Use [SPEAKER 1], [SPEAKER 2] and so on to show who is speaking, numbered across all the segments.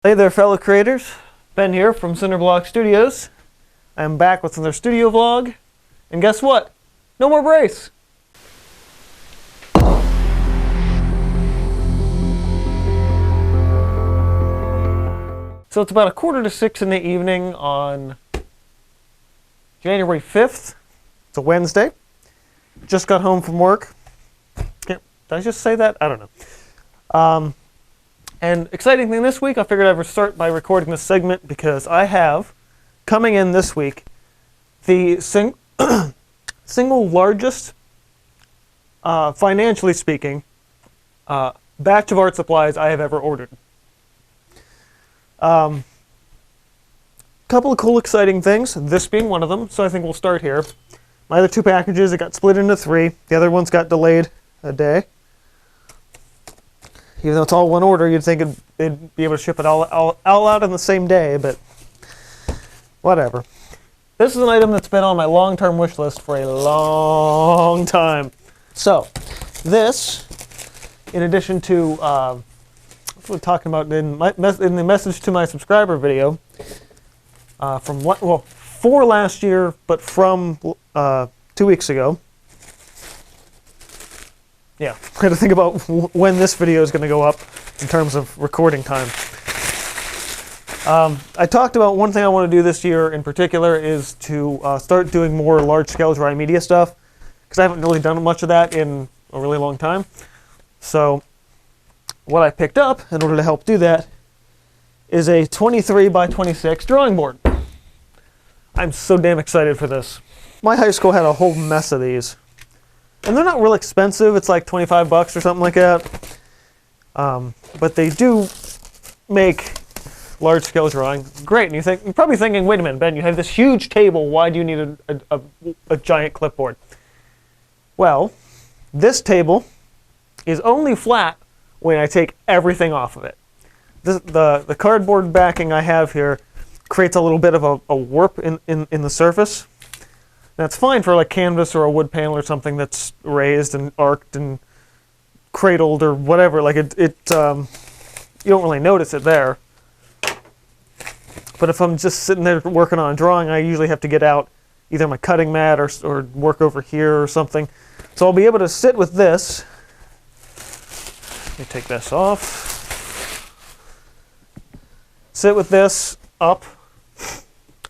[SPEAKER 1] Hey there, fellow creators. Ben here from Cinder Studios. I'm back with another studio vlog, and guess what? No more brace. So it's about 5:45 in the evening on January 5th. It's a Wednesday. Just got home from work. Did I just say that? I don't know. And exciting thing this week, I figured I would start by recording this segment because I have, coming in this week, the single largest, financially speaking, batch of art supplies I have ever ordered. Couple of cool, exciting things, this being one of them, so I think we'll start here. My other two packages, it got split into 3. The other ones got delayed a day. Even though it's all one order, you'd think it'd be able to ship it all out in the same day, but whatever. This is an item that's been on my long-term wish list for a long time. So, this, in addition to what we're talking about in the message to my subscriber video, for last year, but from 2 weeks ago. Yeah, I had to think about when this video is going to go up in terms of recording time. I talked about one thing I want to do this year in particular is to start doing more large-scale dry media stuff, because I haven't really done much of that in a really long time. So what I picked up in order to help do that is a 23 by 26 drawing board. I'm so damn excited for this. My high school had a whole mess of these. And they're not real expensive. It's like 25 bucks or something like that. But they do make large-scale drawing great. And you're probably thinking, wait a minute, Ben, you have this huge table. Why do you need a giant clipboard? Well, this table is only flat when I take everything off of it. The cardboard backing I have here creates a little bit of a warp in the surface. That's fine for like canvas or a wood panel or something that's raised and arced and cradled or whatever. Like you don't really notice it there. But if I'm just sitting there working on a drawing, I usually have to get out either my cutting mat or work over here or something. So I'll be able to sit with this. Let me take this off. Sit with this up.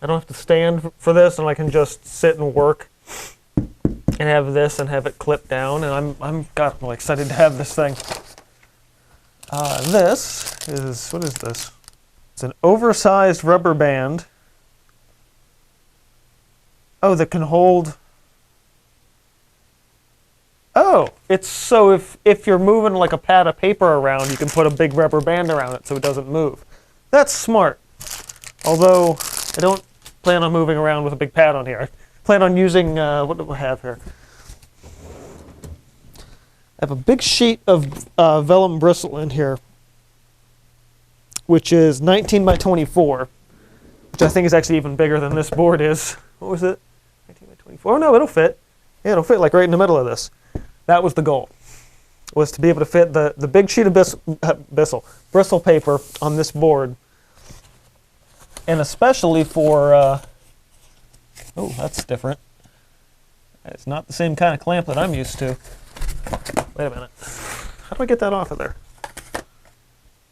[SPEAKER 1] I don't have to stand for this, and I can just sit and work and have this and have it clipped down. And I'm really excited to have this thing. This is, what is this? It's an oversized rubber band. Oh, that can hold. Oh, it's so if you're moving like a pad of paper around, you can put a big rubber band around it so it doesn't move. That's smart. Although I don't plan on moving around with a big pad on here. I plan on using, what do I have here? I have a big sheet of vellum bristle in here, which is 19 by 24, which I think is actually even bigger than this board is. What was it? 19 by 24? Oh no, it'll fit. Yeah, it'll fit like right in the middle of this. That was the goal, was to be able to fit the big sheet of bristle paper on this board. And especially for, oh, that's different. It's not the same kind of clamp that I'm used to. Wait a minute. How do I get that off of there?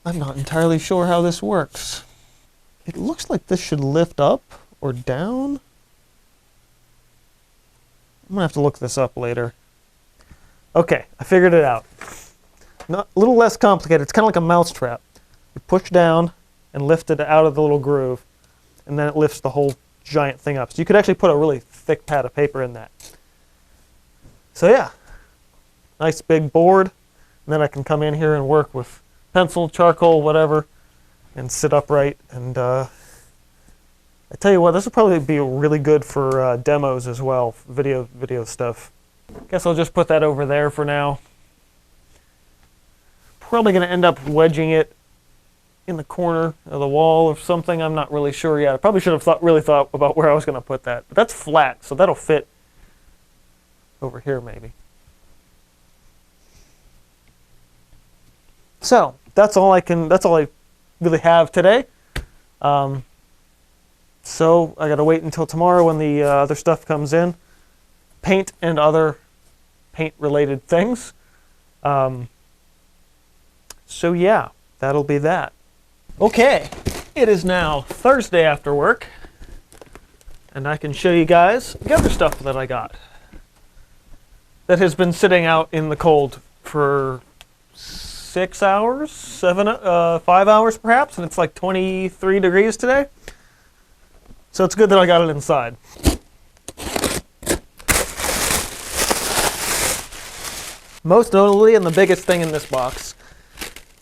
[SPEAKER 1] I'm not entirely sure how this works. It looks like this should lift up or down. I'm gonna have to look this up later. Okay, I figured it out. A little less complicated. It's kind of like a mouse trap. You push down and lift it out of the little groove, and then it lifts the whole giant thing up. So you could actually put a really thick pad of paper in that. So yeah, nice big board, and then I can come in here and work with pencil, charcoal, whatever, and sit upright. And I tell you what, this will probably be really good for demos as well, video stuff. Guess I'll just put that over there for now. Probably going to end up wedging it in the corner of the wall or something. I'm not really sure yet. I probably should have really thought about where I was going to put that. But that's flat, so that'll fit over here maybe. So that's all I really have today. So I gotta wait until tomorrow when the other stuff comes in. Paint and other paint-related things. So yeah, that'll be that. Okay, it is now Thursday after work, and I can show you guys the other stuff that I got that has been sitting out in the cold for 6 hours, 5 hours perhaps, and it's like 23 degrees today. So it's good that I got it inside. Most notably, and the biggest thing in this box,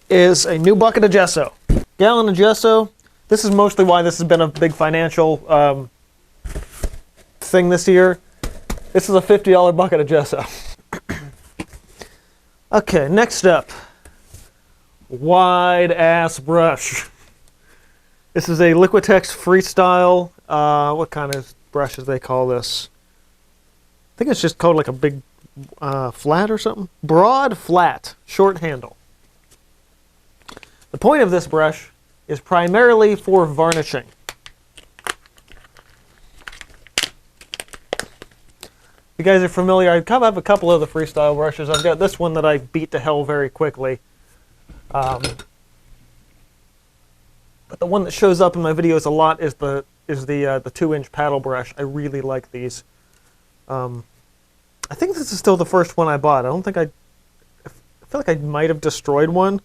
[SPEAKER 1] is a new bucket of gesso. Gallon of gesso. This is mostly why this has been a big financial thing this year. This is a $50 bucket of gesso. Okay, next up. Wide ass brush. This is a Liquitex Freestyle. What kind of brushes they call this? I think it's just called like a big flat or something. Broad flat, short handle. The point of this brush is primarily for varnishing. If you guys are familiar, I kind of have a couple of the Freestyle brushes. I've got this one that I beat to hell very quickly. But the one that shows up in my videos a lot is the 2-inch paddle brush. I really like these. I think this is still the first one I bought. I feel like I might have destroyed one,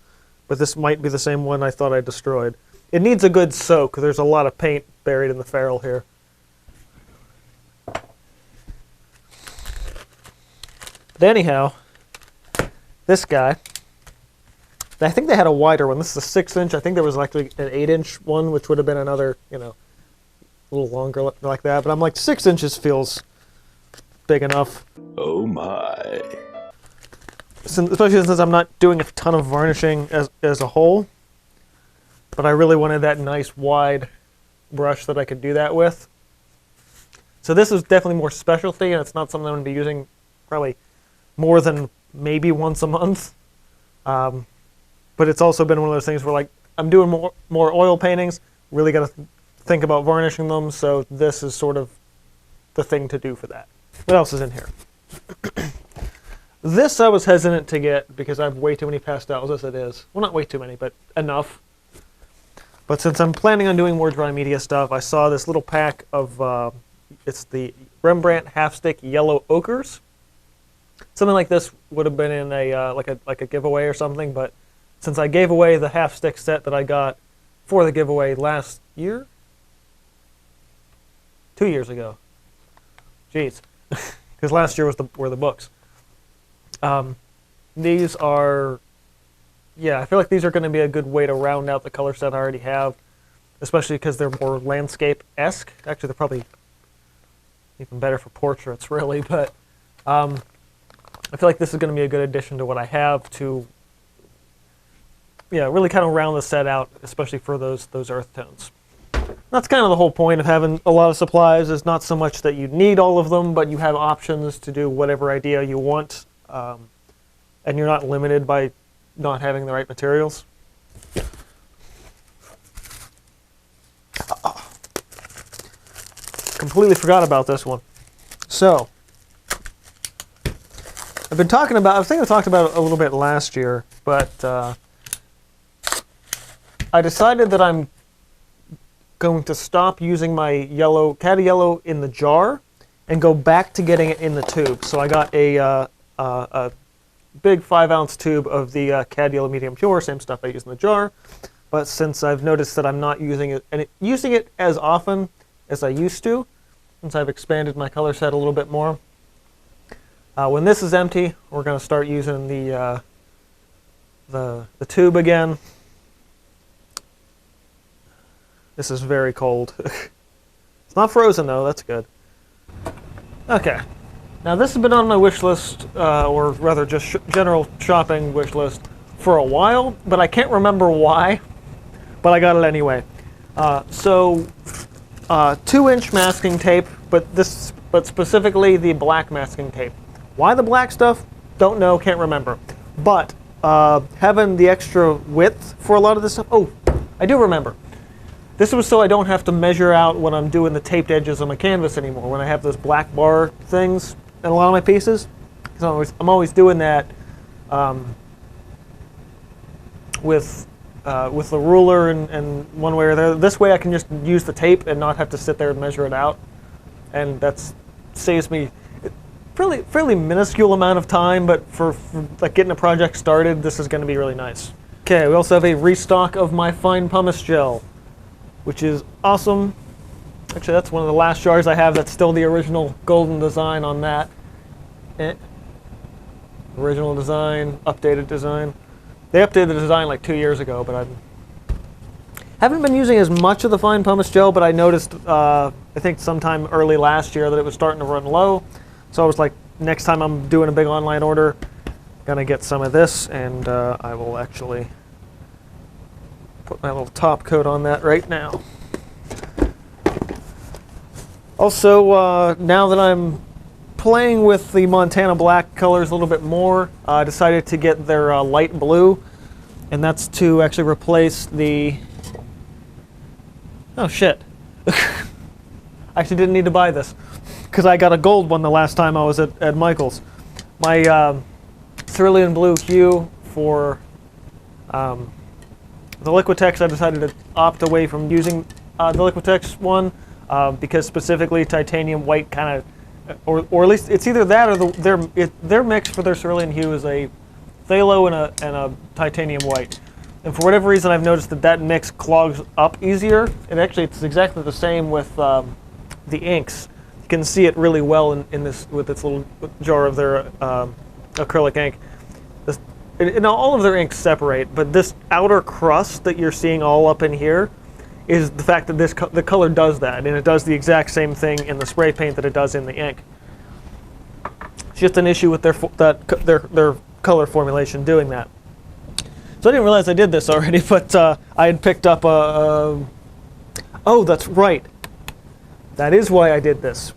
[SPEAKER 1] but this might be the same one I thought I destroyed. It needs a good soak. There's a lot of paint buried in the ferrule here. But anyhow, this guy, I think they had a wider one. This is a 6-inch. I think there was actually an 8-inch one, which would have been another, a little longer like that. But I'm like, 6 inches feels big enough.
[SPEAKER 2] Oh my.
[SPEAKER 1] Especially since I'm not doing a ton of varnishing as a whole. But I really wanted that nice wide brush that I could do that with. So this is definitely more specialty, and it's not something I'm going to be using probably more than maybe once a month. But it's also been one of those things where, like, I'm doing more oil paintings, really got to think about varnishing them, so this is sort of the thing to do for that. What else is in here? This I was hesitant to get because I have way too many pastels as it is. Well, not way too many, but enough. But since I'm planning on doing more dry media stuff, I saw this little pack of, it's the Rembrandt half-stick yellow ochres. Something like this would have been in a like a giveaway or something, but since I gave away the half-stick set that I got for the giveaway last year? 2 years ago. Jeez. Because last year were the books. These are, yeah, I feel like these are going to be a good way to round out the color set I already have, especially because they're more landscape-esque. Actually, they're probably even better for portraits, really, but I feel like this is going to be a good addition to what I have to, yeah, really kind of round the set out, especially for those earth tones. That's kind of the whole point of having a lot of supplies, is not so much that you need all of them, but you have options to do whatever idea you want, and you're not limited by not having the right materials. Completely forgot about this one. So, I think I talked about it a little bit last year, but I decided that I'm going to stop using my caddy yellow in the jar and go back to getting it in the tube. So I got a big 5-ounce tube of the caddy yellow medium pure, same stuff I use in the jar. But since I've noticed that I'm not using it as often as I used to, since I've expanded my color set a little bit more, when this is empty, we're going to start using the tube again. This is very cold. It's not frozen though, that's good. Okay, now this has been on my wish list, or rather just general shopping wish list for a while, but I can't remember why, but I got it anyway. 2-inch masking tape, but specifically the black masking tape. Why the black stuff? Don't know, can't remember. But having the extra width for a lot of this stuff. Oh, I do remember. This was so I don't have to measure out when I'm doing the taped edges on my canvas anymore, when I have those black bar things in a lot of my pieces. Because I'm always doing that with the ruler and one way or the other. This way I can just use the tape and not have to sit there and measure it out. And that saves me a fairly minuscule amount of time, but for like getting a project started, this is going to be really nice. Okay, we also have a restock of my fine pumice gel, which is awesome. Actually, that's one of the last jars I have. That's still the original golden design on that. Original design, updated design. They updated the design like 2 years ago, but I haven't been using as much of the fine pumice gel, but I noticed, I think sometime early last year, that it was starting to run low. So I was like, next time I'm doing a big online order, gonna get some of this, and I will actually put my little top coat on that right now. Also, now that I'm playing with the Montana black colors a little bit more, I decided to get their light blue, and that's to actually replace the... Oh shit. I actually didn't need to buy this, because I got a gold one the last time I was at Michael's. My cerulean blue hue for the Liquitex, I decided to opt away from using the Liquitex one, because specifically titanium white kind of, or at least it's either that or their mix for their cerulean hue is a phthalo and a titanium white. And for whatever reason, I've noticed that mix clogs up easier. And actually, it's exactly the same with the inks. You can see it really well in this with this little jar of their acrylic ink. All of their inks separate, but this outer crust that you're seeing all up in here is the fact that the color does that, and it does the exact same thing in the spray paint that it does in the ink. It's just an issue with their color formulation doing that. So I didn't realize I did this already, but I had picked up a... Oh, that's right. That is why I did this.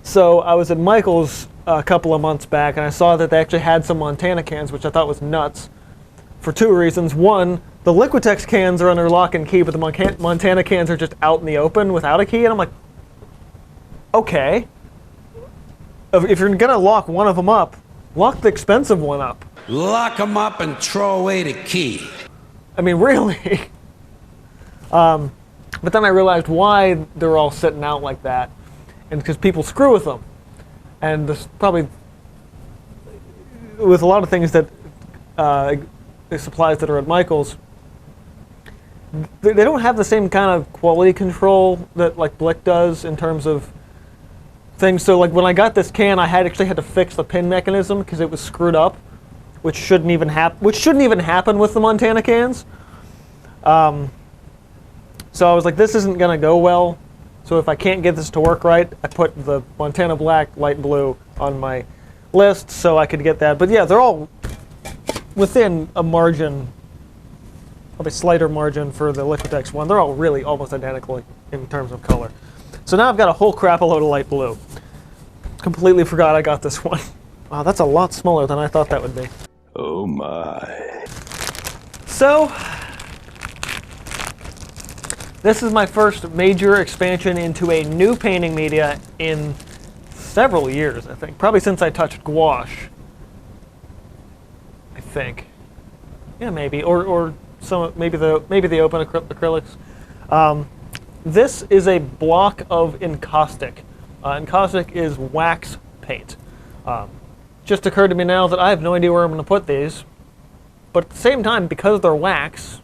[SPEAKER 1] So I was at Michael's a couple of months back, and I saw that they actually had some Montana cans, which I thought was nuts, for two reasons. One, the Liquitex cans are under lock and key, but the Montana cans are just out in the open without a key, and I'm like, okay. If you're going to lock one of them up, lock the expensive one up.
[SPEAKER 2] Lock them up and throw away the key.
[SPEAKER 1] I mean, really. But then I realized why they're all sitting out like that, and because people screw with them. And this probably, with a lot of things that, supplies that are at Michael's, they don't have the same kind of quality control that like Blick does in terms of things. So like when I got this can, I actually had to fix the pin mechanism because it was screwed up, which shouldn't even happen with the Montana cans. So I was like, this isn't gonna go well. So if I can't get this to work right, I put the Montana black, light blue on my list so I could get that. But yeah, they're all within a margin, probably slighter margin for the Liquitex one. They're all really almost identical in terms of color. So now I've got a whole crap load of light blue. Completely forgot I got this one. Wow, that's a lot smaller than I thought that would be.
[SPEAKER 2] Oh my.
[SPEAKER 1] So, this is my first major expansion into a new painting media in several years, I think. Probably since I touched gouache. I think. Yeah, maybe. Or maybe the open acrylics. This is a block of encaustic. Encaustic is wax paint. Just occurred to me now that I have no idea where I'm going to put these. But at the same time, because they're wax,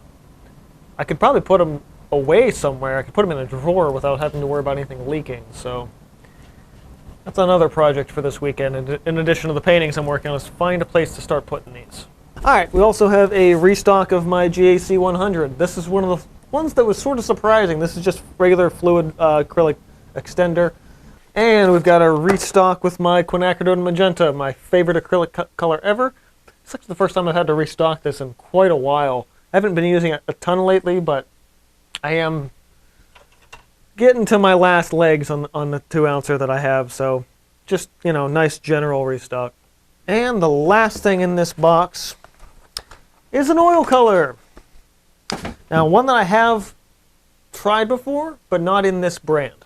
[SPEAKER 1] I could probably put them away somewhere. I could put them in a drawer without having to worry about anything leaking. So that's another project for this weekend. In addition to the paintings I'm working on, is find a place to start putting these. All right, we also have a restock of my GAC 100. This is one of the ones that was sort of surprising. This is just regular fluid acrylic extender. And we've got a restock with my quinacridone magenta, my favorite acrylic color ever. It's actually the first time I've had to restock this in quite a while. I haven't been using it a ton lately, but I am getting to my last legs on the 2-ouncer that I have, so just, you know, nice general restock. And the last thing in this box is an oil color. Now, one that I have tried before, but not in this brand.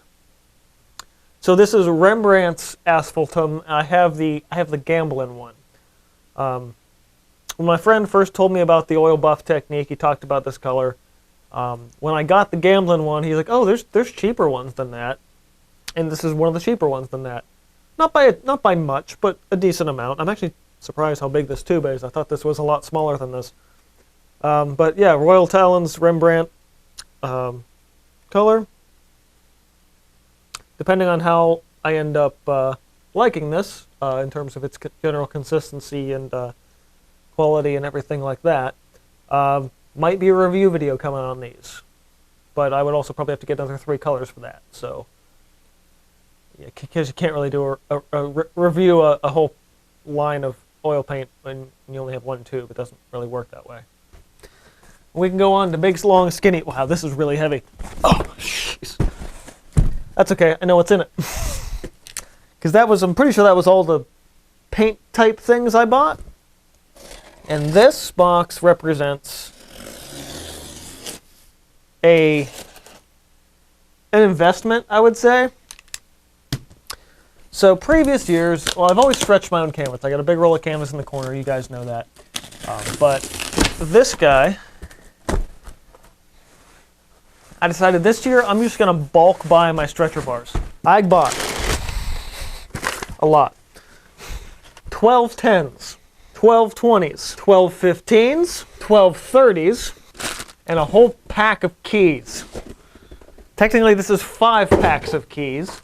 [SPEAKER 1] So this is Rembrandt's Asphaltum. I have the Gamblin one. When my friend first told me about the oil buff technique, he talked about this color. When I got the Gamblin one, he's like, "Oh, there's cheaper ones than that," and this is one of the cheaper ones than that. Not by much, but a decent amount. I'm actually surprised how big this tube is. I thought this was a lot smaller than this. But yeah, Royal Talons Rembrandt color. Depending on how I end up liking this, in terms of its general consistency and quality and everything like that, might be a review video coming on these. But I would also probably have to get another 3 colors for that. So, yeah, because you can't really do review a whole line of oil paint when you only have 1 tube. It doesn't really work that way. We can go on to big, long, skinny. Wow, this is really heavy. Oh, jeez. That's okay. I know what's in it. Because I'm pretty sure that was all the paint type things I bought. And this box represents an investment, I would say. So previous years, well, I've always stretched my own canvas. I got a big roll of canvas in the corner. You guys know that. But this guy, I decided this year I'm just going to bulk buy my stretcher bars. I bought a lot. 12 10s, 12 20s, 12 15s, 12 30s, and a whole pack of keys. Technically, this is 5 packs of keys.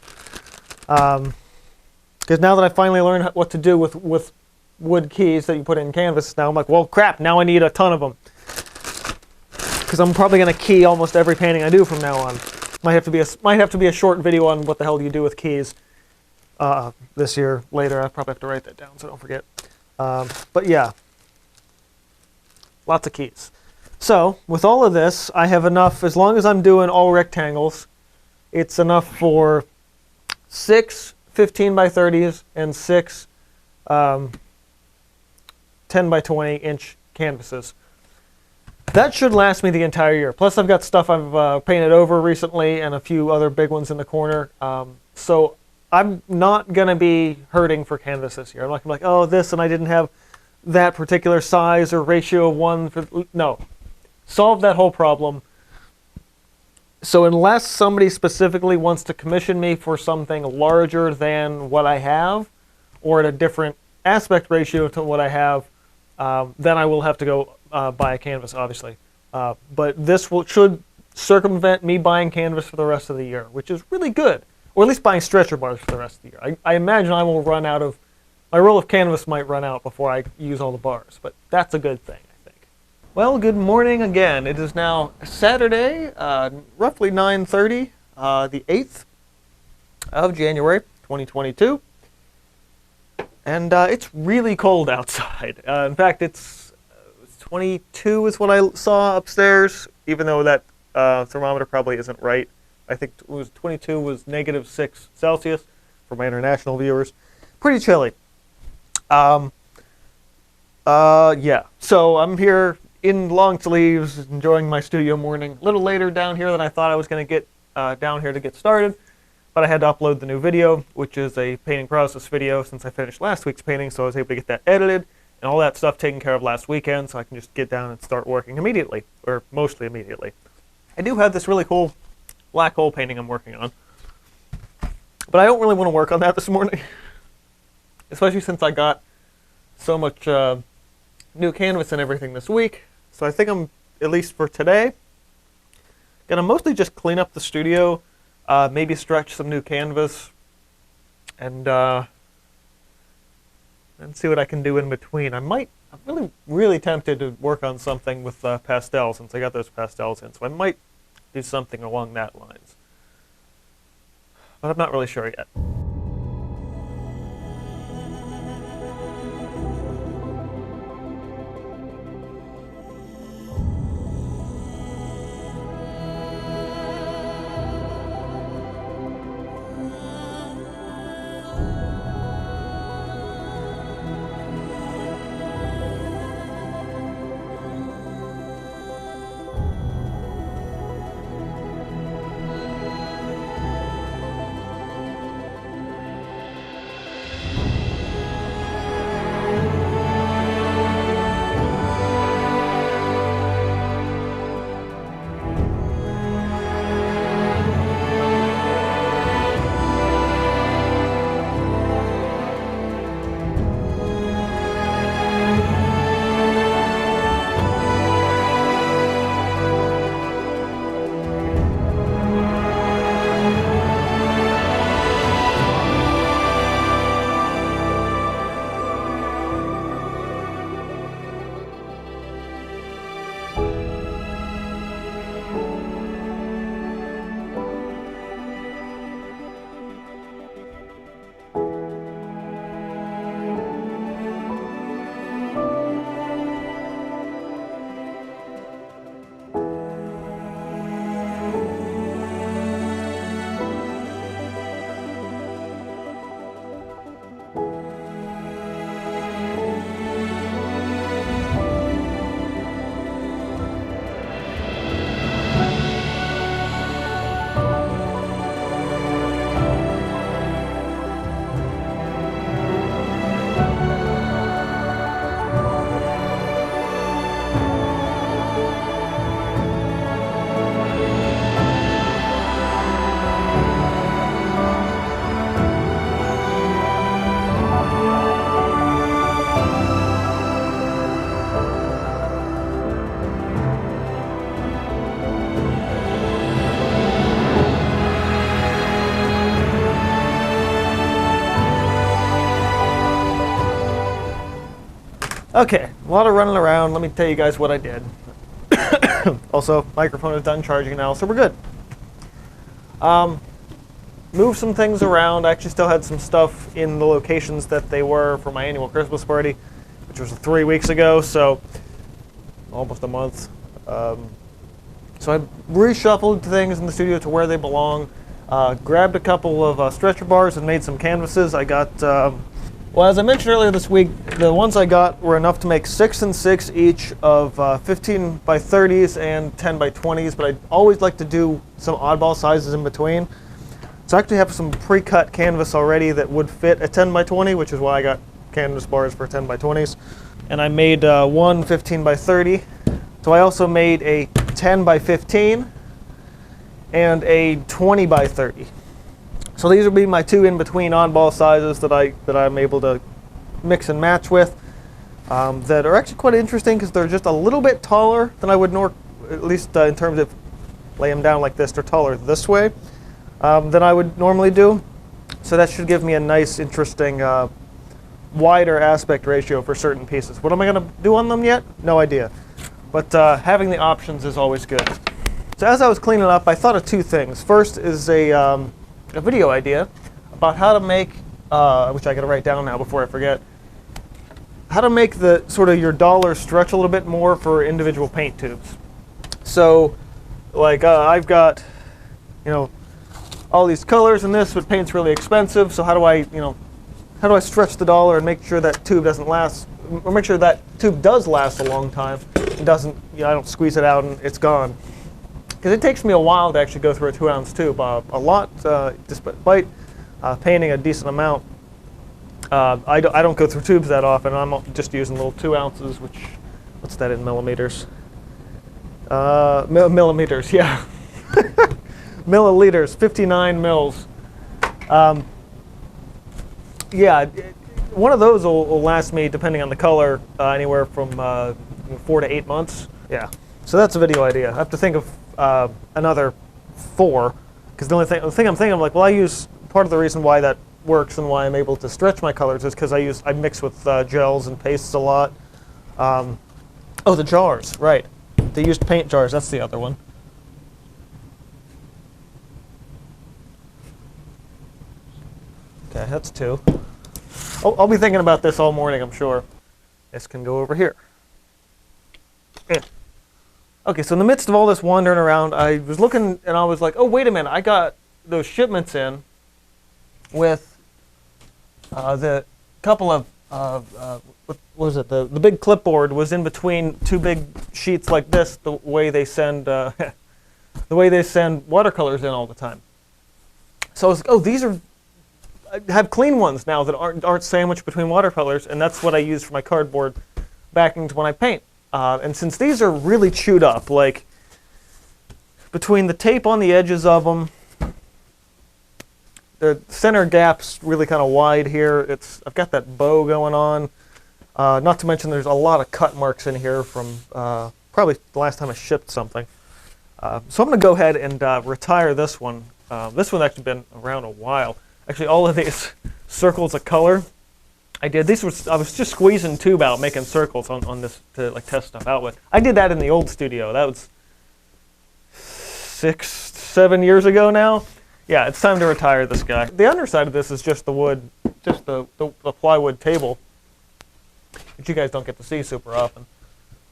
[SPEAKER 1] Because now that I finally learned what to do with wood keys that you put in canvas, now I'm like, well, crap, now I need a ton of them. Because I'm probably going to key almost every painting I do from now on. Might have to be a short video on what the hell do you do with keys this year later. I probably have to write that down so I don't forget. But yeah, lots of keys. So with all of this, I have enough, as long as I'm doing all rectangles, it's enough for 6 15 by 30s and 6 10 by 20 inch canvases. That should last me the entire year. Plus I've got stuff I've painted over recently and a few other big ones in the corner. So I'm not going to be hurting for canvas this year. I'm not going to be like, oh, this, and I didn't have that particular size or ratio of 1 for... No. Solve that whole problem. So unless somebody specifically wants to commission me for something larger than what I have, or at a different aspect ratio to what I have, then I will have to go buy a canvas, obviously. But this should circumvent me buying canvas for the rest of the year, which is really good. Or at least buying stretcher bars for the rest of the year. I imagine I will run out of... My roll of canvas might run out before I use all the bars, but that's a good thing, I think. Well, good morning again. It is now Saturday, roughly 9:30, the 8th of January, 2022. And it's really cold outside. In fact, it's 22 is what I saw upstairs, even though that thermometer probably isn't right. I think it was 22 was -6 Celsius for my international viewers. Pretty chilly. Yeah. So I'm here in long sleeves, enjoying my studio morning. A little later down here than I thought I was going to get down here to get started, but I had to upload the new video, which is a painting process video since I finished last week's painting, so I was able to get that edited and all that stuff taken care of last weekend, so I can just get down and start working immediately, or mostly immediately. I do have this really cool black hole painting I'm working on, but I don't really want to work on that this morning, especially since I got so much new canvas and everything this week. So I think I'm, at least for today, gonna mostly just clean up the studio, maybe stretch some new canvas, and see what I can do in between. I'm really tempted to work on something with pastels, since I got those pastels in, so I might do something along that lines. But I'm not really sure yet. Okay, a lot of running around. Let me tell you guys what I did. Also, microphone is done charging now, so we're good. Moved some things around. I actually still had some stuff in the locations that they were for my annual Christmas party, which was 3 weeks ago, so almost a month. So I reshuffled things in the studio to where they belong. Grabbed a couple of stretcher bars and made some canvases. I got, well, as I mentioned earlier this week, the ones I got were enough to make 6 and 6 each of 15 by 30s and 10 by 20s, but I always like to do some oddball sizes in between. So I actually have some pre-cut canvas already that would fit a 10 by 20, which is why I got canvas bars for 10 by 20s. And I made one 15 by 30. So I also made a 10 by 15 and a 20 by 30. So these will be my two in-between oddball sizes that I'm able to mix and match with. That are actually quite interesting because they're just a little bit taller than I would at least in terms of lay them down like this. They're taller this way than I would normally do. So that should give me a nice, interesting, wider aspect ratio for certain pieces. What am I going to do on them yet? No idea. But having the options is always good. So as I was cleaning up, I thought of two things. First is a video idea about how to make, which I got to write down now before I forget, how to make the sort of your dollar stretch a little bit more for individual paint tubes. So, like I've got, all these colors in this, but paint's really expensive. So how do I stretch the dollar and make sure that tube doesn't last, or make sure that tube does last a long time? It doesn't, I don't squeeze it out and it's gone. Because it takes me a while to actually go through a 2-ounce tube. A lot, despite painting a decent amount, I don't go through tubes that often. I'm just using little 2 ounces, which, what's that in millimeters? Millimeters, yeah. Milliliters, 59 mils. Yeah, one of those will last me, depending on the color, anywhere from 4 to 8 months. Yeah, so that's a video idea. I have to think of another 4, because the thing I'm thinking, I'm like, well, I use, part of the reason why that works and why I'm able to stretch my colors is because I mix with gels and pastes a lot. Oh, the jars, right. The used paint jars, that's the other one. Okay, that's 2. I'll be thinking about this all morning, I'm sure. This can go over here. Yeah. Okay, so in the midst of all this wandering around, I was looking and I was like, oh, wait a minute, I got those shipments in with the couple of, what was it, the big clipboard was in between 2 big sheets like this, the way they send, the way they send watercolors in all the time. So I was like, oh, these are, I have clean ones now that aren't sandwiched between watercolors, and that's what I use for my cardboard backings when I paint. And since these are really chewed up, like between the tape on the edges of them, the center gap's really kind of wide here. I've got that bow going on. Not to mention there's a lot of cut marks in here from probably the last time I shipped something. So I'm going to go ahead and retire this one. This one's actually been around a while. Actually, all of these circles of color I did. I was just squeezing tube out, making circles on this to like test stuff out with. I did that in the old studio. That was 6, 7 years ago now. Yeah, it's time to retire this guy. The underside of this is just the wood, just the plywood table, which you guys don't get to see super often.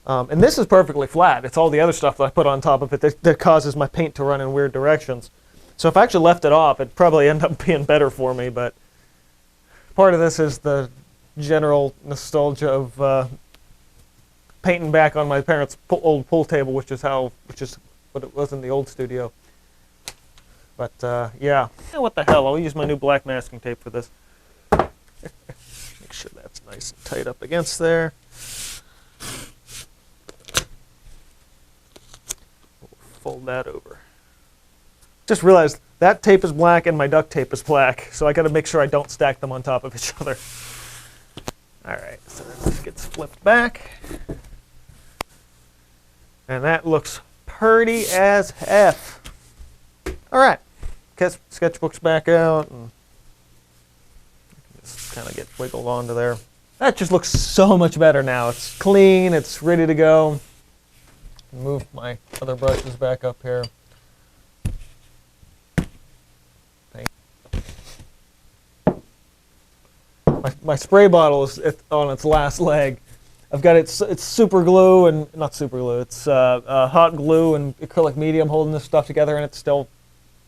[SPEAKER 1] And this is perfectly flat. It's all the other stuff that I put on top of it that causes my paint to run in weird directions. So if I actually left it off, it'd probably end up being better for me, but part of this is the general nostalgia of painting back on my parents' old pool table, which is what it was in the old studio. But yeah, what the hell? I'll use my new black masking tape for this. Make sure that's nice and tight up against there. We'll fold that over. Just realized that tape is black and my duct tape is black, so I got to make sure I don't stack them on top of each other. All right, so this gets flipped back. And that looks pretty as F. All right, sketchbook's back out, and just kind of get wiggled onto there. That just looks so much better now. It's clean, it's ready to go. Move my other brushes back up here. My spray bottle is on its last leg. I've got it's super glue and not super glue. It's hot glue and acrylic medium holding this stuff together, and it's still.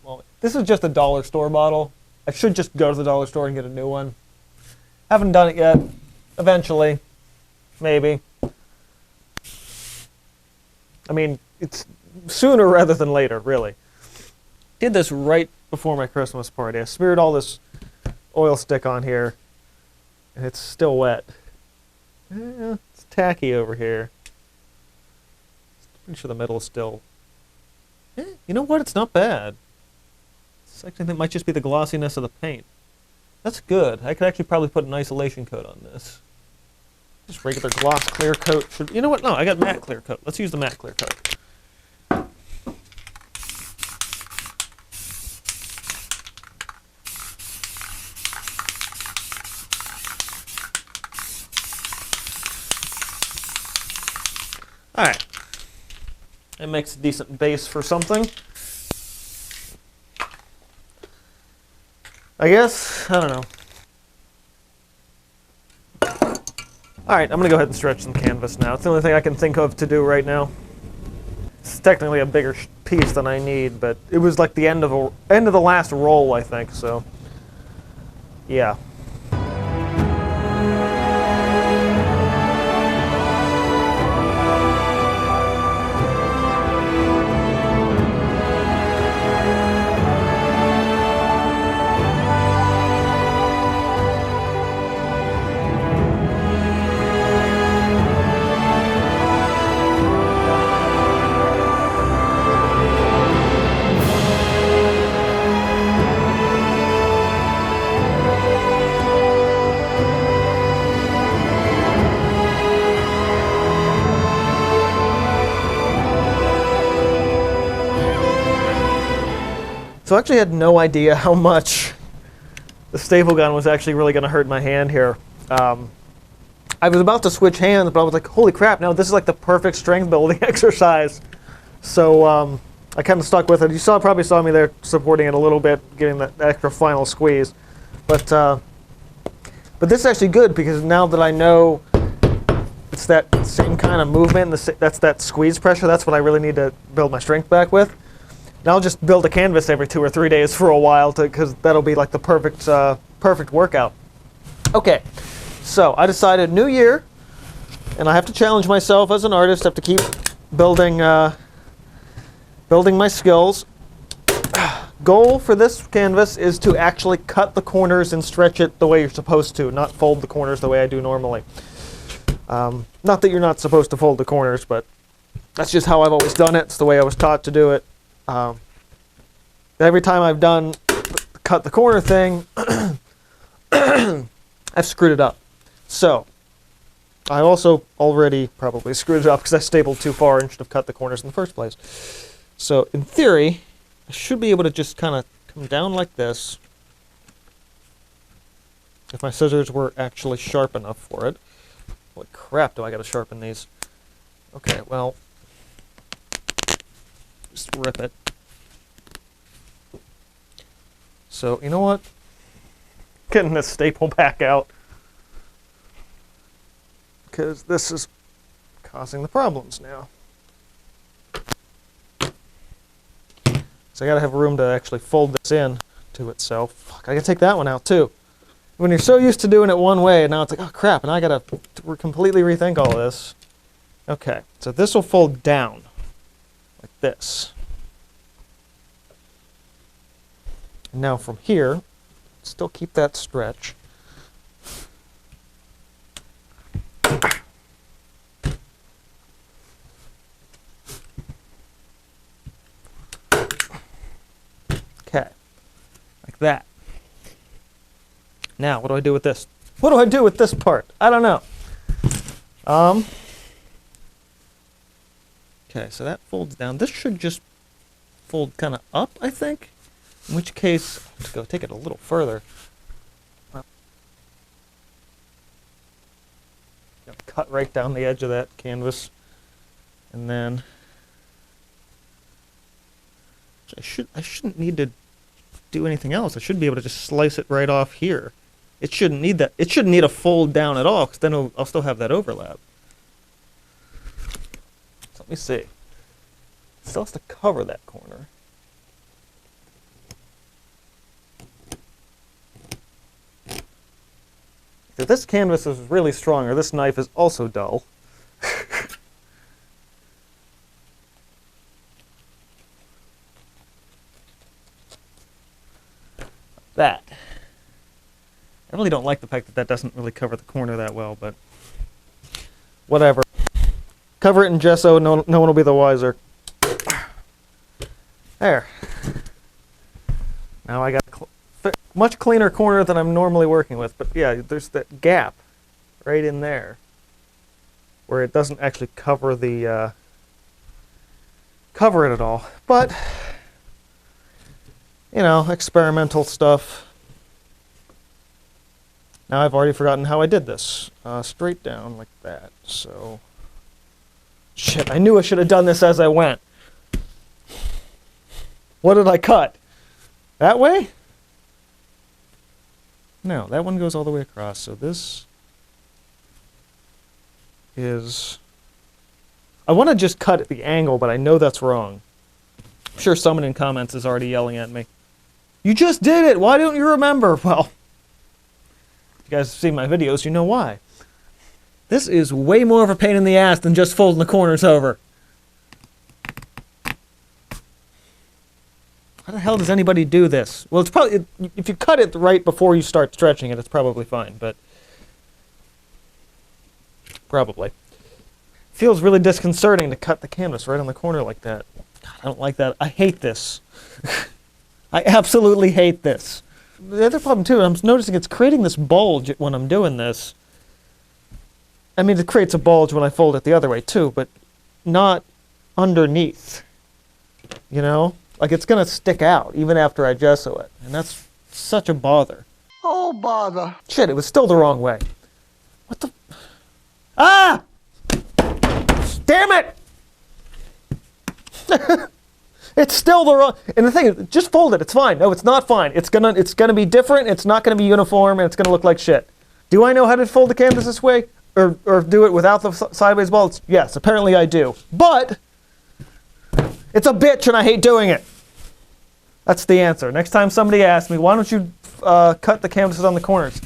[SPEAKER 1] Well, this is just a dollar store bottle. I should just go to the dollar store and get a new one. Haven't done it yet. Eventually, maybe. I mean, it's sooner rather than later, really. Did this right before my Christmas party. I smeared all this oil stick on here, and it's still wet. It's tacky over here. Pretty sure the metal is still. You know what? It's not bad. I think that might just be the glossiness of the paint. That's good. I could actually probably put an isolation coat on this. Just regular gloss clear coat. You know what? No, I got matte clear coat. Let's use the matte clear coat. Alright. It makes a decent base for something. I guess, I don't know. Alright, I'm going to go ahead and stretch some canvas now. It's the only thing I can think of to do right now. It's technically a bigger piece than I need, but it was like the end of the last roll, I think, so yeah. So I actually had no idea how much the staple gun was actually really going to hurt my hand here. I was about to switch hands, but I was like, holy crap, now this is like the perfect strength building exercise. So I kind of stuck with it. You probably saw me there supporting it a little bit, getting that extra final squeeze. But this is actually good because now that I know it's that same kind of movement, that's that squeeze pressure, that's what I really need to build my strength back with. Now I'll just build a canvas every 2 or 3 days for a while, because that'll be like the perfect workout. Okay, so I decided new year, and I have to challenge myself as an artist. I have to keep building my skills. Goal for this canvas is to actually cut the corners and stretch it the way you're supposed to, not fold the corners the way I do normally. Not that you're not supposed to fold the corners, but that's just how I've always done it. It's the way I was taught to do it. Every time I've done cut the corner thing, I've screwed it up. So I also already probably screwed it up because I stapled too far and should have cut the corners in the first place. So in theory, I should be able to just kind of come down like this if my scissors were actually sharp enough for it. Holy crap, do I got to sharpen these? Okay, well, just rip it. So, you know what? Getting this staple back out, because this is causing the problems now. So I gotta have room to actually fold this in to itself. Fuck, I gotta take that one out too. When you're so used to doing it one way, now it's like, oh crap, and I gotta completely rethink all this. Okay, so this will fold down like this. And now from here, still keep that stretch. Okay, like that. Now, what do I do with this? What do I do with this part? I don't know. Okay, so that folds down. This should just fold kind of up, I think. In which case, let's go take it a little further. cut right down the edge of that canvas. And then I shouldn't need to do anything else. I should be able to just slice it right off here. It shouldn't need that. It shouldn't need a fold down at all, because then I'll still have that overlap. So let me see. It still has to cover that corner. If this canvas is really strong, or this knife is also dull. That. I really don't like the fact that that doesn't really cover the corner that well, but whatever. Cover it in gesso, no one will be the wiser. There. Now I got a much cleaner corner than I'm normally working with, but yeah, there's that gap right in there where it doesn't actually cover the cover it at all. But you know, experimental stuff. Now I've already forgotten how I did this. Straight down like that. So, shit, I knew I should have done this as I went. What did I cut? That way? No, that one goes all the way across. So this is... I want to just cut at the angle, but I know that's wrong. I'm sure someone in comments is already yelling at me. You just did it! Why don't you remember? Well, if you guys have seen my videos, you know why. This is way more of a pain in the ass than just folding the corners over. How the hell does anybody do this? Well, it's probably, if you cut it right before you start stretching it, it's probably fine, but probably. Feels really disconcerting to cut the canvas right on the corner like that. God, I don't like that. I hate this. I absolutely hate this. The other problem too, I'm noticing it's creating this bulge when I'm doing this. I mean, it creates a bulge when I fold it the other way too, but not underneath. You know? Like, it's going to stick out even after I gesso it. And that's such a bother.
[SPEAKER 3] Oh, bother.
[SPEAKER 1] Shit, it was still the wrong way. What the... Ah! Damn it! It's still the wrong... And the thing is, just fold it. It's fine. No, it's not fine. It's gonna be different. It's not going to be uniform, and it's going to look like shit. Do I know how to fold the canvas this way? Or do it without the sideways bulge? Yes, apparently I do. But... it's a bitch, and I hate doing it. That's the answer. Next time somebody asks me, why don't you cut the canvases on the corners?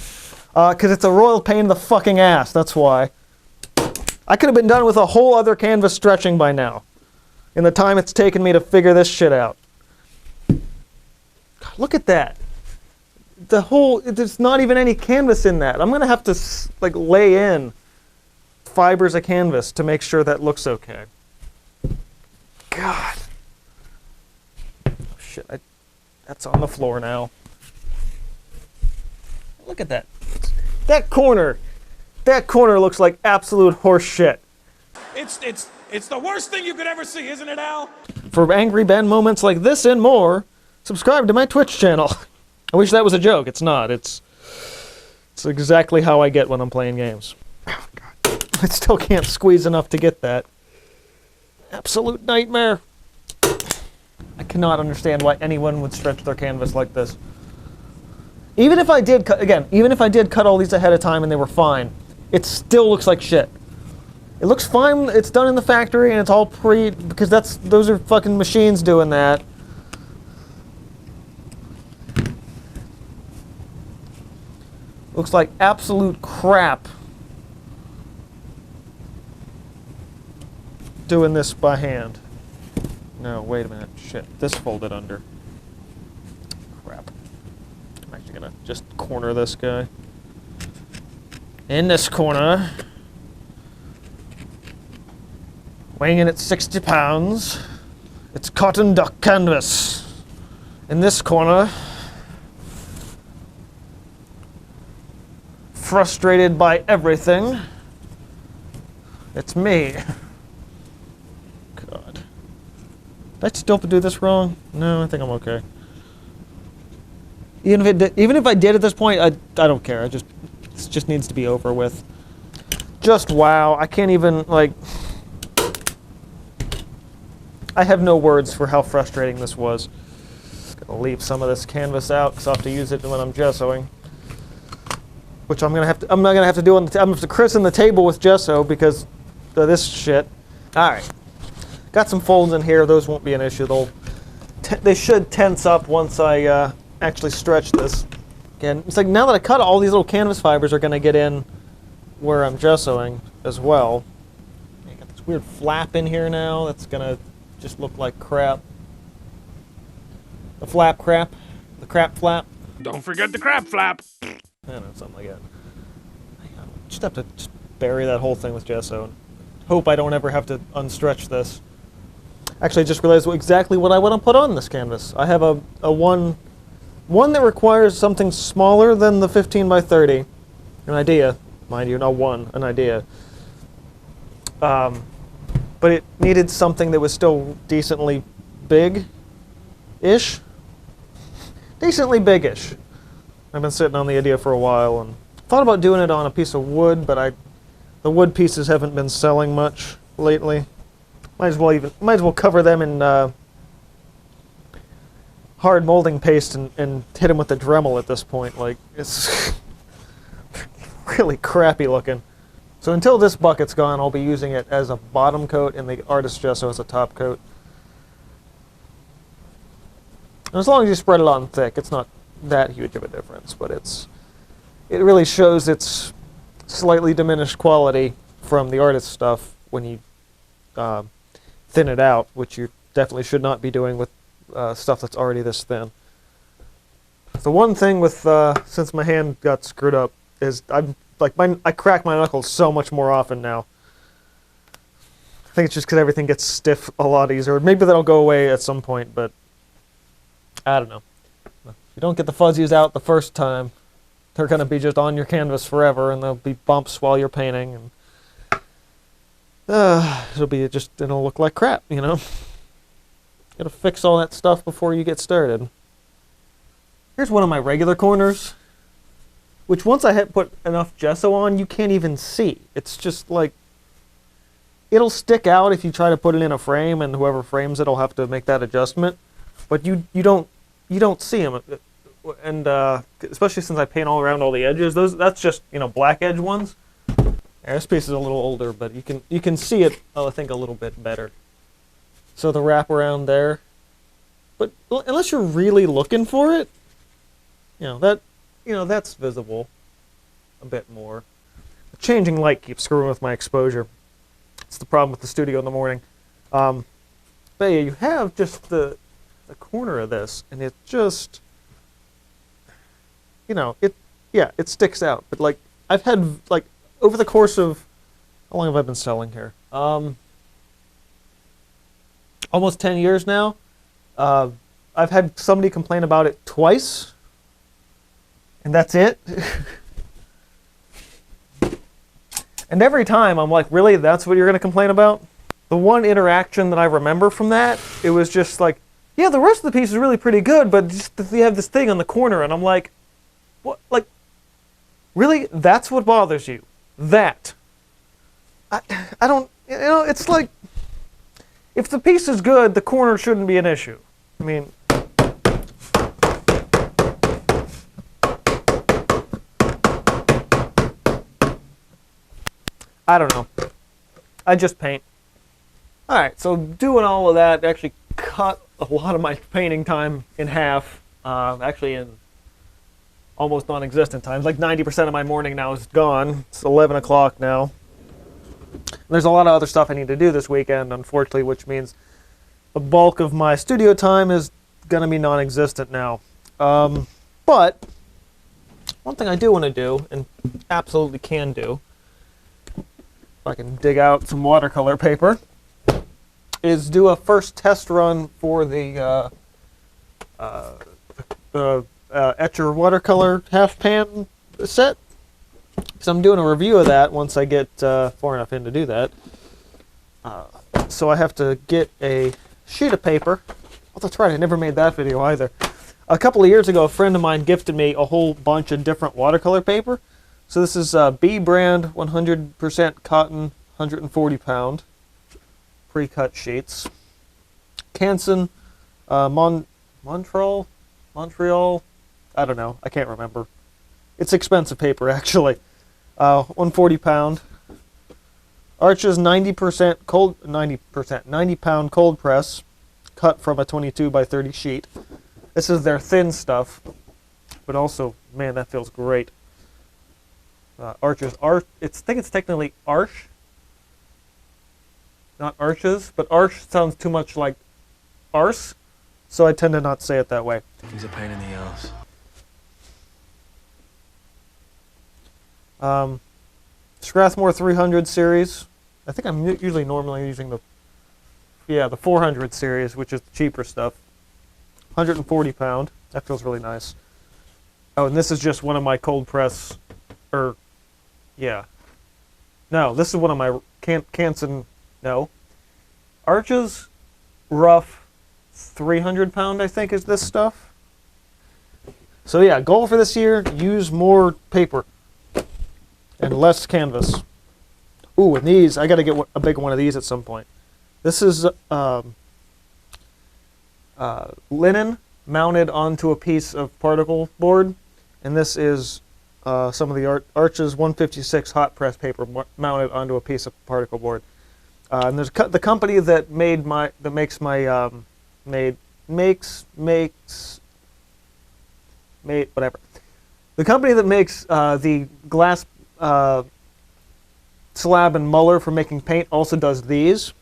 [SPEAKER 1] Because it's a royal pain in the fucking ass. That's why. I could have been done with a whole other canvas stretching by now, in the time it's taken me to figure this shit out. God, look at that. There's not even any canvas in that. I'm going to have to like lay in fibers of canvas to make sure that looks okay. God. Oh, shit. That's on the floor now. Look at that. That corner. That corner looks like absolute horse shit.
[SPEAKER 4] It's the worst thing you could ever see, isn't it, Al?
[SPEAKER 1] For Angry Ben moments like this and more, subscribe to my Twitch channel. I wish that was a joke. It's not. It's exactly how I get when I'm playing games. Oh, God. I still can't squeeze enough to get that. Absolute nightmare. I cannot understand why anyone would stretch their canvas like this. Even if I did cut all these ahead of time and they were fine, it still looks like shit. It looks fine, it's done in the factory and it's all because those are fucking machines doing that. Looks like absolute crap doing this by hand. No, wait a minute. Shit. This folded under. Crap. I'm actually gonna just corner this guy. In this corner. Weighing in at 60 pounds. It's cotton duck canvas. In this corner. Frustrated by everything. It's me. God. Did I still do this wrong? No, I think I'm okay. Even if I did at this point, I don't care. It just needs to be over with. just wow. I can't even, like, I have no words for how frustrating this was. Gonna leave some of this canvas out because I'll have to use it when I'm gessoing. Which I'm not gonna have to do I'm gonna have to christen the table with gesso because of this shit. Alright. Got some folds in here, those won't be an issue. They should tense up once I actually stretch this. Again, it's like now that I cut it, all these little canvas fibers are gonna get in where I'm gessoing as well. I got this weird flap in here now that's gonna just look like crap. The flap crap. The crap flap.
[SPEAKER 4] Don't forget the crap flap.
[SPEAKER 1] I don't know, something like that. Just have to just bury that whole thing with gesso. And hope I don't ever have to unstretch this. Actually, I just realized exactly what I want to put on this canvas. I have a one that requires something smaller than the 15 by 30. An idea, mind you, not one, an idea. But it needed something that was still decently big-ish. Decently big-ish. I've been sitting on the idea for a while and thought about doing it on a piece of wood, but the wood pieces haven't been selling much lately. Might as well cover them in hard molding paste and hit them with the Dremel at this point. Like, it's really crappy looking. So until this bucket's gone, I'll be using it as a bottom coat and the artist gesso as a top coat. And as long as you spread it on thick, it's not that huge of a difference, but it really shows its slightly diminished quality from the artist stuff when you thin it out, which you definitely should not be doing with stuff that's already this thin. The one thing with since my hand got screwed up is I crack my knuckles so much more often now. I think it's just because everything gets stiff a lot easier. Maybe that'll go away at some point, but I don't know. If you don't get the fuzzies out the first time, they're going to be just on your canvas forever, and there'll be bumps while you're painting, and it'll look like crap, you know? Gotta fix all that stuff before you get started. Here's one of my regular corners, which once I had put enough gesso on, you can't even see. It's just like, it'll stick out if you try to put it in a frame, and whoever frames it will have to make that adjustment. But you don't see them, and especially since I paint all around all the edges. That's just black edge ones. Yeah, this piece is a little older, but you can see it. I think a little bit better. So the wrap around there, but unless you're really looking for it, that's visible a bit more. The changing light keeps screwing with my exposure. It's the problem with the studio in the morning. But yeah, you have just the corner of this, and it just, it sticks out. But like, I've had, like, over the course of, how long have I been selling here? Almost 10 years now. I've had somebody complain about it twice, and that's it. And every time I'm like, really, that's what you're going to complain about? The one interaction that I remember from that, it was just like, yeah, the rest of the piece is really pretty good, but just you have this thing on the corner, and I'm like, what? Like, really? That's what bothers you? That? I don't, it's like, if the piece is good, the corner shouldn't be an issue. I mean, I don't know. I just paint. Alright, so doing all of that actually cut a lot of my painting time in half. Actually in almost non-existent times. Like 90% of my morning now is gone. It's 11 o'clock now. There's a lot of other stuff I need to do this weekend, unfortunately, which means the bulk of my studio time is going to be non-existent now. But one thing I do want to do, and absolutely can do, if I can dig out some watercolor paper, is do a first test run for the Etcher watercolor half pan set. So I'm doing a review of that once I get far enough in to do that. So I have to get a sheet of paper. Oh, that's right, I never made that video either. A couple of years ago, a friend of mine gifted me a whole bunch of different watercolor paper. So this is B brand 100% cotton, 140 pound pre-cut sheets. Canson, Montreal, I don't know, I can't remember. It's expensive paper actually. 140 pound. Arches 90 pound cold press, cut from a 22 by 30 sheet. This is their thin stuff, but also, man, that feels great. Arches, I think it's technically arch, not arches, but arch sounds too much like arse, so I tend to not say it that way.
[SPEAKER 3] He's a pain in the ass.
[SPEAKER 1] Strathmore 300 series. I think I'm normally using the 400 series, which is the cheaper stuff. 140 pound. That feels really nice. Oh, and this is just one of my cold press, No, this is one of my Canson. No, Arches, rough 300 pound. I think is this stuff. So yeah, goal for this year: use more paper and less canvas. Ooh, and these, I got to get a big one of these at some point. This is linen mounted onto a piece of particle board, and this is some of the Arches 156 hot press paper mounted onto a piece of particle board. And there's the company that makes whatever. The company that makes the glass slab and muller for making paint also does these,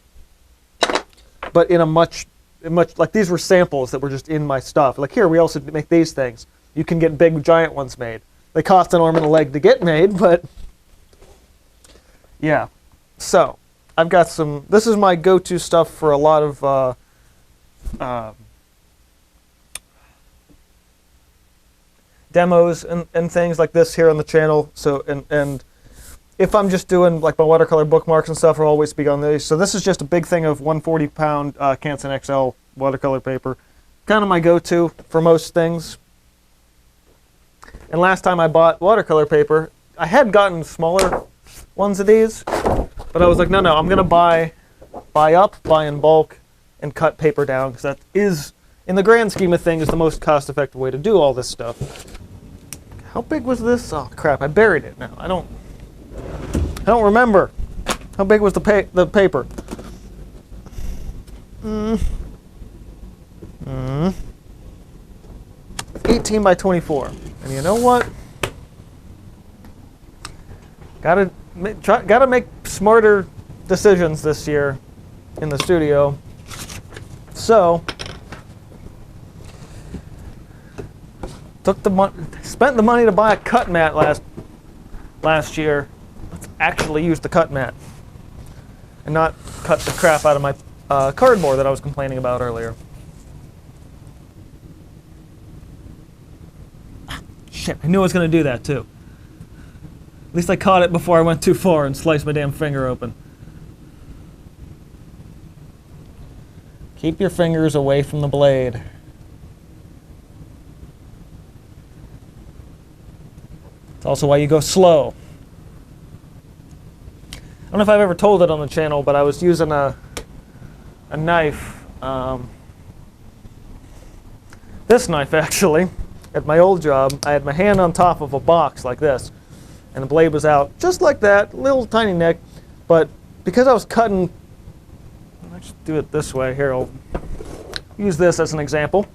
[SPEAKER 1] but in a much like these were samples that were just in my stuff. Like here, we also make these things. You can get big giant ones made. They cost an arm and a leg to get made, but yeah. So I've got some. This is my go-to stuff for a lot of demos and things like this here on the channel. So and if I'm just doing like my watercolor bookmarks and stuff, I'll always be on these. So this is just a big thing of 140 pound Canson XL watercolor paper. Kind of my go-to for most things. And last time I bought watercolor paper, I had gotten smaller ones of these, but I was like, no, I'm going to buy in bulk, and cut paper down, because that is, in the grand scheme of things, the most cost-effective way to do all this stuff. How big was this? Oh crap! I buried it now. I don't remember. How big was the paper? 18 by 24. And you know what? Gotta make smarter decisions this year in the studio. So spent the money to buy a cut mat last year. Let's actually use the cut mat and not cut the crap out of my cardboard that I was complaining about earlier. Shit, I knew I was going to do that too. At least I caught it before I went too far and sliced my damn finger open. Keep your fingers away from the blade. It's also why you go slow. I don't know if I've ever told it on the channel, but I was using a knife. This knife, actually. At my old job, I had my hand on top of a box like this, and the blade was out just like that, little tiny nick. But because I was cutting, let's do it this way. Here, I'll use this as an example.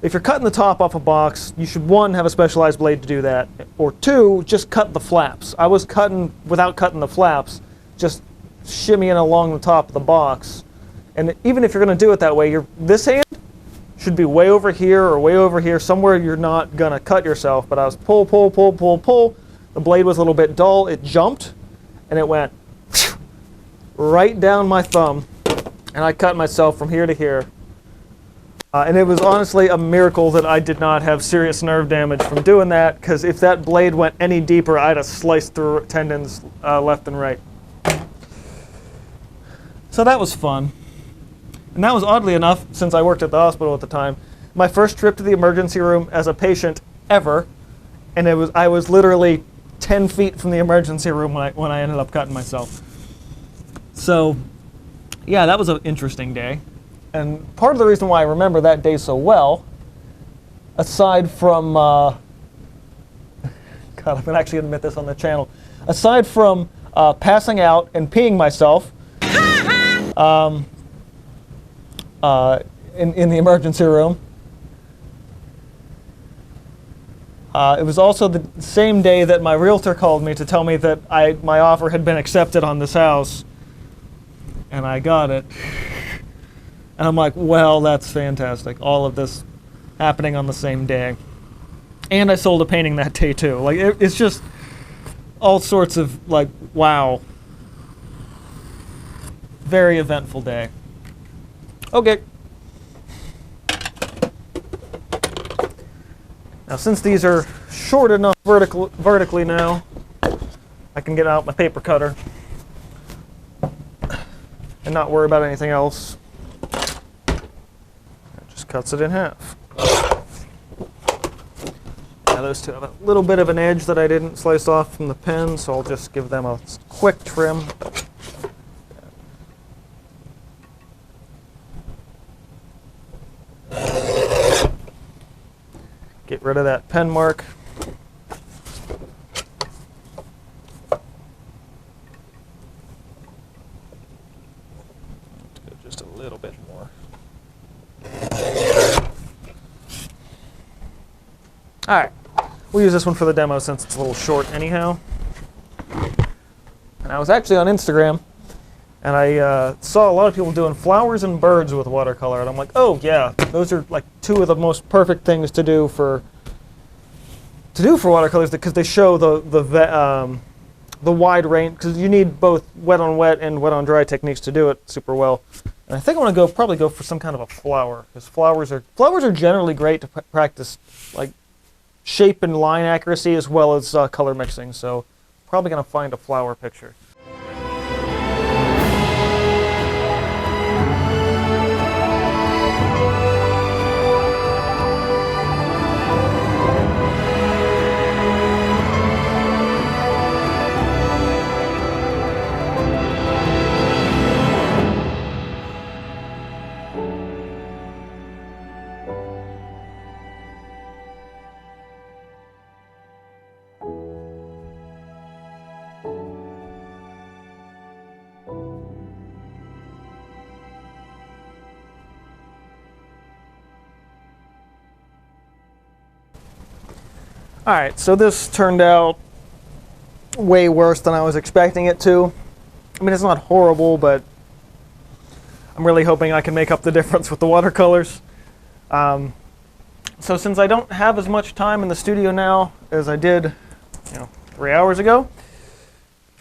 [SPEAKER 1] If you're cutting the top off a box, you should, one, have a specialized blade to do that, or two, just cut the flaps. I was cutting without cutting the flaps, just shimmying along the top of the box. And even if you're going to do it that way, this hand should be way over here or way over here, somewhere you're not going to cut yourself. But I was pull. The blade was a little bit dull. It jumped, and it went right down my thumb, and I cut myself from here to here. And it was honestly a miracle that I did not have serious nerve damage from doing that, because if that blade went any deeper, I'd have sliced through tendons left and right. So that was fun. And that was, oddly enough, since I worked at the hospital at the time, my first trip to the emergency room as a patient ever. And I was literally 10 feet from the emergency room when I ended up cutting myself. So, yeah, that was an interesting day. And part of the reason why I remember that day so well, aside from, God, I'm actually going to admit this on the channel, aside from passing out and peeing myself in the emergency room, it was also the same day that my realtor called me to tell me that my offer had been accepted on this house, and I got it. And I'm like, well, that's fantastic. All of this happening on the same day. And I sold a painting that day too. Like, it's just all sorts of, like, wow. Very eventful day. Okay. Now, since these are short enough vertically now, I can get out my paper cutter and not worry about anything else. It just cuts it in half. Now, those two have a little bit of an edge that I didn't slice off from the pen, so I'll just give them a quick trim. Get rid of that pen mark. Just a little bit more. All right, we'll use this one for the demo since it's a little short anyhow. And I was actually on Instagram, and I saw a lot of people doing flowers and birds with watercolor, and I'm like, oh yeah, those are like two of the most perfect things to do for watercolors, because they show the wide range, because you need both wet on wet and wet on dry techniques to do it super well. And I think I want to probably go for some kind of a flower, because flowers are generally great to practice like shape and line accuracy as well as color mixing. So probably gonna find a flower picture. Alright, so this turned out way worse than I was expecting it to. I mean, it's not horrible, but I'm really hoping I can make up the difference with the watercolors. So since I don't have as much time in the studio now as I did, 3 hours ago,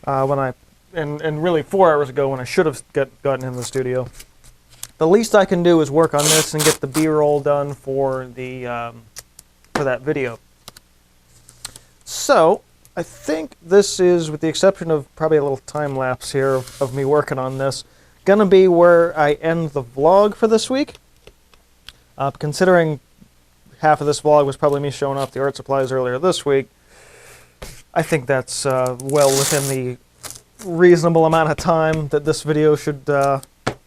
[SPEAKER 1] and really 4 hours ago when I should have gotten in the studio, the least I can do is work on this and get the B-roll done for that video. So, I think this is, with the exception of probably a little time lapse here of me working on this, gonna be where I end the vlog for this week. Considering half of this vlog was probably me showing off the art supplies earlier this week, I think that's well within the reasonable amount of time that this video should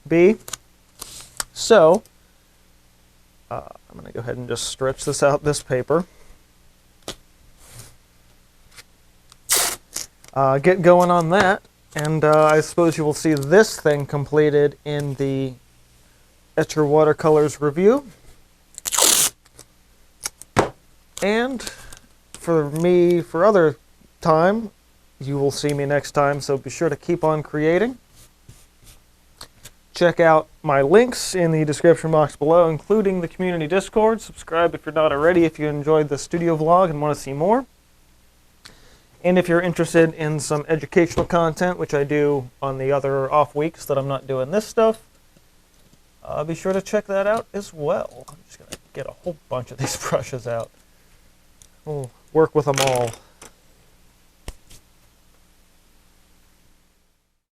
[SPEAKER 1] be. So, I'm gonna go ahead and just stretch this paper. Get going on that, and I suppose you will see this thing completed in the Etcher Watercolors review. And for other time, you will see me next time, so be sure to keep on creating. Check out my links in the description box below, including the community Discord. Subscribe if you're not already, if you enjoyed the studio vlog and want to see more. And if you're interested in some educational content, which I do on the other off weeks that I'm not doing this stuff, be sure to check that out as well. I'm just going to get a whole bunch of these brushes out. We'll work with them all.